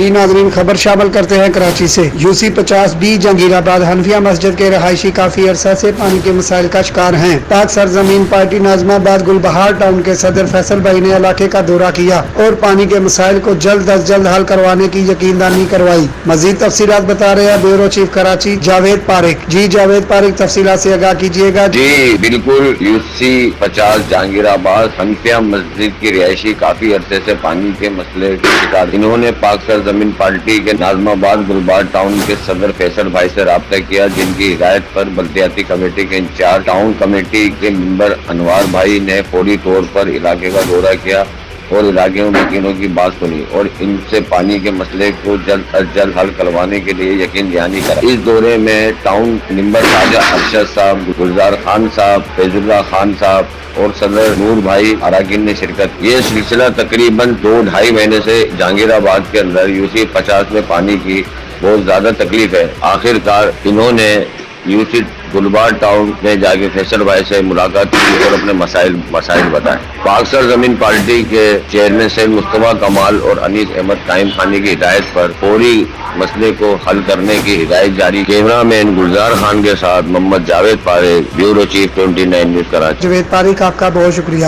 جی ناظرین، خبر شامل کرتے ہیں کراچی سے۔ UC 50B جہانگیر آباد حنفیہ مسجد کے رہائشی کافی عرصہ سے پانی کے مسائل کا شکار ہیں۔ پاک سرزمین پارٹی ناظم آباد گلبہار ٹاؤن کے صدر فیصل بھائی نے علاقے کا دورہ کیا اور پانی کے مسائل کو جلد از جلد حل کروانے کی یقین دہانی کروائی۔ مزید تفصیلات بتا رہے ہیں بیورو چیف کراچی جاوید پارک۔ جی جاوید پارک، تفصیلات سے آگاہ کیجیے گا۔ جی بالکل، UC 50 جہانگیر آباد حنفیہ مسجد کی رہائشی کافی عرصے سے پانی کے مسئلے کے شکار۔ انہوں نے پاک سرزمین پارٹی کے ناظم آباد گلبہار ٹاؤن کے صدر فیصل بھائی سے رابطہ کیا، جن کی ہدایت پر بلدیاتی کمیٹی کے انچارج ٹاؤن کمیٹی کے ممبر انوار بھائی نے فوری طور پر علاقے کا دورہ کیا اور علاقے میں مکینوں کی بات سنی اور ان سے پانی کے مسئلے کو جلد از جلد حل کروانے کے لیے یقین دہانی کرائی۔ اس دورے میں ٹاؤن ممبر خواجہ ارشد صاحب، گلزار خان صاحب، فیض اللہ خان صاحب اور صدر نور بھائی اراکین نے شرکت۔ یہ سلسلہ تقریباً 2-2.5 مہینے سے جہانگیر آباد کے اندر UC 50 میں پانی کی بہت زیادہ تکلیف ہے۔ آخر کار انہوں نے UC گلبہار ٹاؤن میں جا کے فیصل بھائی سے ملاقات کی اور اپنے مسائل بتائے۔ پاک سرزمین پارٹی کے چیئرمین سید مصطفیٰ کمال اور انیس احمد قائم خانی کی ہدایت پر فوری مسئلے کو حل کرنے کی ہدایت جاری۔ کیمرہ مین گلزار خان کے ساتھ محمد جاوید پارک، bureau chief 29 news Karachi. Javed پارک، آپ کا بہت شکریہ۔